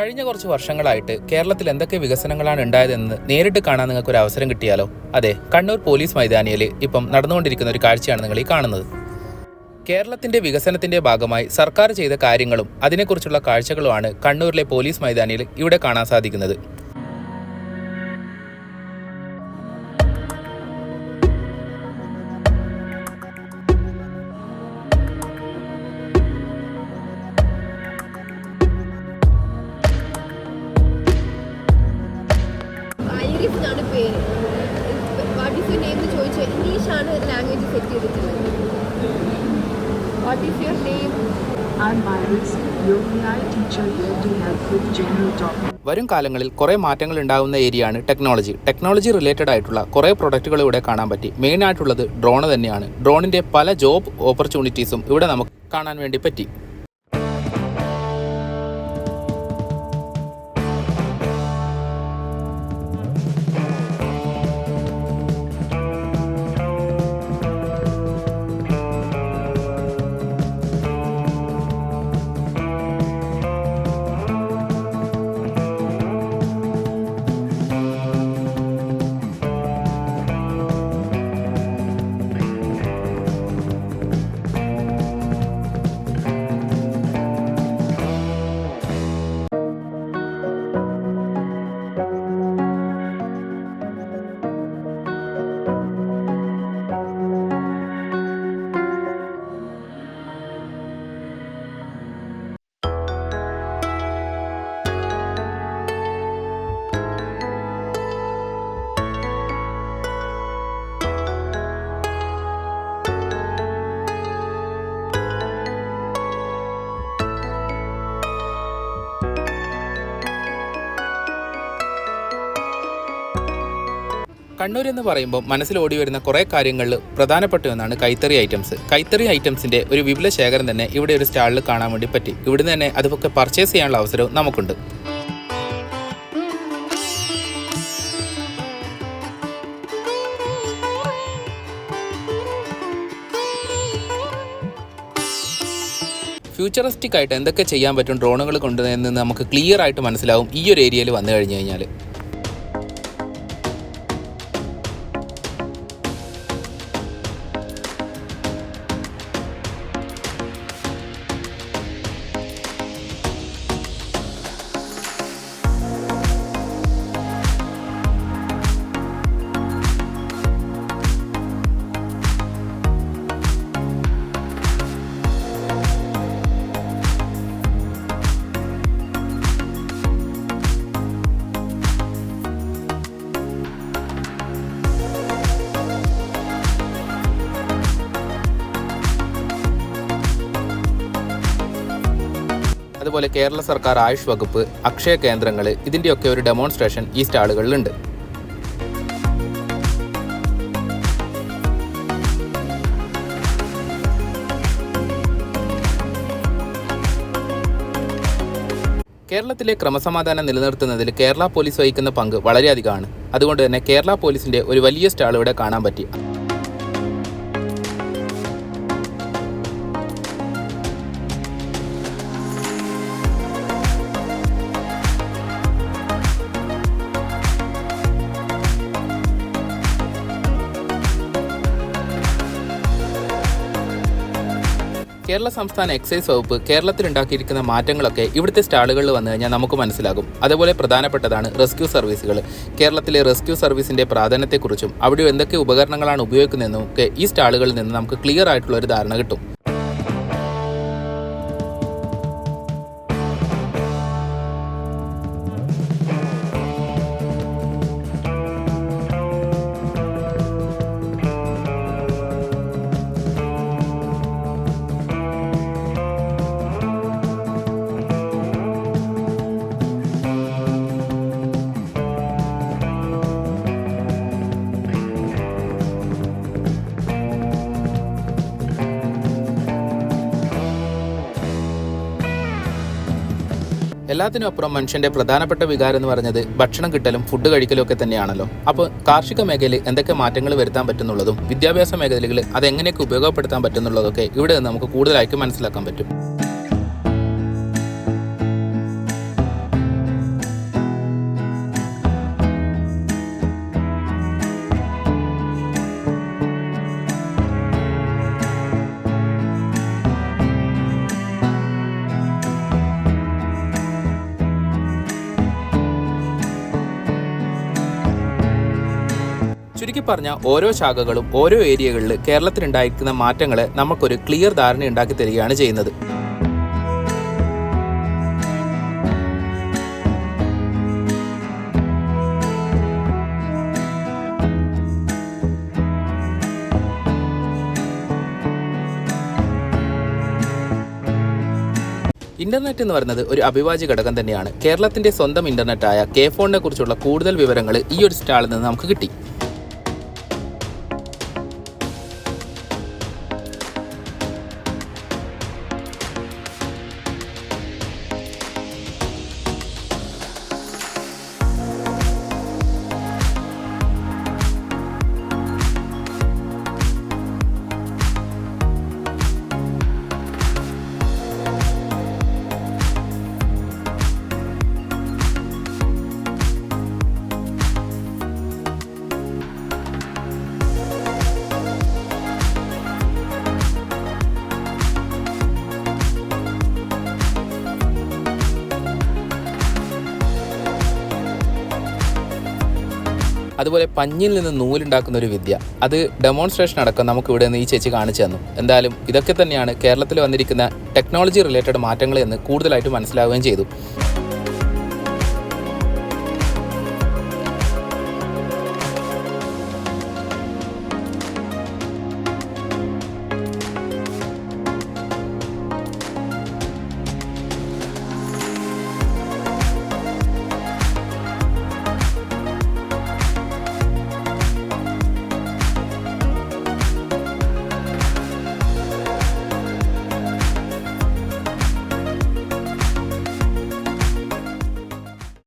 കഴിഞ്ഞ കുറച്ച് വർഷങ്ങളായിട്ട് കേരളത്തിൽ എന്തൊക്കെ വികസനങ്ങളാണ് ഉണ്ടായതെന്ന് നേരിട്ട് കാണാൻ നിങ്ങൾക്ക് ഒരു അവസരം കിട്ടിയാലോ? അതെ, കണ്ണൂർ പോലീസ് മൈതാനിയിൽ ഇപ്പം നടന്നുകൊണ്ടിരിക്കുന്ന ഒരു കാഴ്ചയാണ് നിങ്ങൾ ഈ കാണുന്നത്. കേരളത്തിന്റെ വികസനത്തിന്റെ ഭാഗമായി സർക്കാർ ചെയ്ത കാര്യങ്ങളും അതിനെക്കുറിച്ചുള്ള കാഴ്ചകളുമാണ് കണ്ണൂരിലെ പോലീസ് മൈതാനിയിൽ ഇവിടെ കാണാൻ സാധിക്കുന്നത്. ഇംഗ്ലീഷാണ് ലാംഗ്വേജ് സെറ്റ് ചെയ്തിട്ടുള്ളത്. What is your name? വരും കാലങ്ങളിൽ കുറേ മാറ്റങ്ങൾ ഉണ്ടാകുന്ന ഏരിയയാണ് ടെക്നോളജി. ടെക്നോളജി റിലേറ്റഡ് ആയിട്ടുള്ള കുറേ പ്രൊഡക്റ്റുകൾ ഇവിടെ കാണാൻ പറ്റി. മെയിൻ ആയിട്ടുള്ളത് ഡ്രോൺ തന്നെയാണ്. ഡ്രോണിന്റെ പല ജോബ് ഓപ്പർച്യൂണിറ്റീസും ഇവിടെ നമുക്ക് കാണാൻ വേണ്ടി പറ്റി. കണ്ണൂർ എന്ന് പറയുമ്പോൾ മനസ്സിൽ ഓടി വരുന്ന കുറേ കാര്യങ്ങളിൽ പ്രധാനപ്പെട്ട ഒന്നാണ് കൈത്തറി ഐറ്റംസ്. കൈത്തറി ഐറ്റംസിൻ്റെ ഒരു വിപുല ശേഖരം തന്നെ ഇവിടെ ഒരു സ്റ്റാളിൽ കാണാൻ വേണ്ടി പറ്റി. ഇവിടുന്ന് തന്നെ അതൊക്കെ പർച്ചേസ് ചെയ്യാനുള്ള അവസരവും നമുക്കുണ്ട്. ഫ്യൂച്ചറിസ്റ്റിക് ആയിട്ട് എന്തൊക്കെ ചെയ്യാൻ പറ്റും ഡ്രോണുകൾ കൊണ്ട് എന്ന് നമുക്ക് ക്ലിയർ ആയിട്ട് മനസ്സിലാവും ഈ ഒരു ഏരിയയിൽ വന്നു കഴിഞ്ഞു കഴിഞ്ഞാൽ. അതുപോലെ കേരള സർക്കാർ ആയുഷ് വകുപ്പ്, അക്ഷയ കേന്ദ്രങ്ങൾ, ഇതിൻ്റെയൊക്കെ ഒരു ഡെമോൺസ്ട്രേഷൻ ഈ സ്റ്റാളുകളിലുണ്ട്. കേരളത്തിലെ ക്രമസമാധാനം നിലനിർത്തുന്നതിൽ കേരള പോലീസ് വഹിക്കുന്ന പങ്ക് വളരെയധികമാണ്. അതുകൊണ്ട് തന്നെ കേരള പോലീസിൻ്റെ ഒരു വലിയ സ്റ്റാൾ ഇവിടെ കാണാൻ പറ്റി. കേരള സംസ്ഥാന എക്സൈസ് വകുപ്പ് കേരളത്തിൽ ഉണ്ടാക്കിയിരിക്കുന്ന മാറ്റങ്ങളൊക്കെ ഇവിടുത്തെ സ്റ്റാളുകളിൽ വന്നു കഴിഞ്ഞാൽ നമുക്ക് മനസ്സിലാകും. അതുപോലെ പ്രധാനപ്പെട്ടതാണ് റെസ്ക്യൂ സർവീസുകൾ. കേരളത്തിലെ റെസ്ക്യൂ സർവീസിൻ്റെ പ്രാധാന്യത്തെക്കുറിച്ചും അവിടെ എന്തൊക്കെ ഉപകരണങ്ങളാണ് ഉപയോഗിക്കുന്നതെന്നും ഒക്കെ ഈ സ്റ്റാളുകളിൽ നിന്ന് നമുക്ക് ക്ലിയർ ആയിട്ടുള്ള ഒരു ധാരണ കിട്ടും. എല്ലാത്തിനും അപ്പുറം മനുഷ്യന്റെ പ്രധാനപ്പെട്ട വികാരം എന്ന് പറഞ്ഞത് ഭക്ഷണം കിട്ടലും ഫുഡ് കഴിക്കലും ഒക്കെ തന്നെയാണല്ലോ. അപ്പോൾ കാർഷിക മേഖലയിൽ എന്തൊക്കെ മാറ്റങ്ങൾ വരുത്താൻ പറ്റുന്നുള്ളതും വിദ്യാഭ്യാസ മേഖലകളിൽ അതെങ്ങനെയൊക്കെ ഉപയോഗപ്പെടുത്താൻ പറ്റുന്നുള്ളതൊക്കെ ഇവിടെ നിന്ന് നമുക്ക് കൂടുതലായിട്ട് മനസ്സിലാക്കാൻ പറ്റും. ചുരുക്കി പറഞ്ഞ ഓരോ ശാഖകളും ഓരോ ഏരിയകളിൽ കേരളത്തിലുണ്ടായിരിക്കുന്ന മാറ്റങ്ങളെ നമുക്കൊരു ക്ലിയർ ധാരണ ഉണ്ടാക്കി തരികയാണ് ചെയ്യുന്നത്. ഇന്റർനെറ്റ് എന്ന് പറയുന്നത് ഒരു അവിഭാജ്യ ഘടകം തന്നെയാണ്. കേരളത്തിന്റെ സ്വന്തം ഇന്റർനെറ്റായ കെ ഫോണിനെ കുറിച്ചുള്ള കൂടുതൽ വിവരങ്ങൾ ഈ ഒരു സ്റ്റാളിൽ നിന്ന് നമുക്ക് കിട്ടി. അതുപോലെ പഞ്ഞിൽ നിന്ന് നൂലുണ്ടാക്കുന്ന ഒരു വിദ്യ, അത് ഡെമോൺസ്ട്രേഷൻ അടക്കം നമുക്ക് ഇവിടെ നിന്ന് ഈ ചേച്ചി കാണിച്ചു തന്നു. എന്തായാലും ഇതൊക്കെ തന്നെയാണ് കേരളത്തിൽ വന്നിരിക്കുന്ന ടെക്നോളജി റിലേറ്റഡ് മാറ്റങ്ങൾ എന്ന് കൂടുതലായിട്ട് മനസ്സിലാവുകയും ചെയ്തു.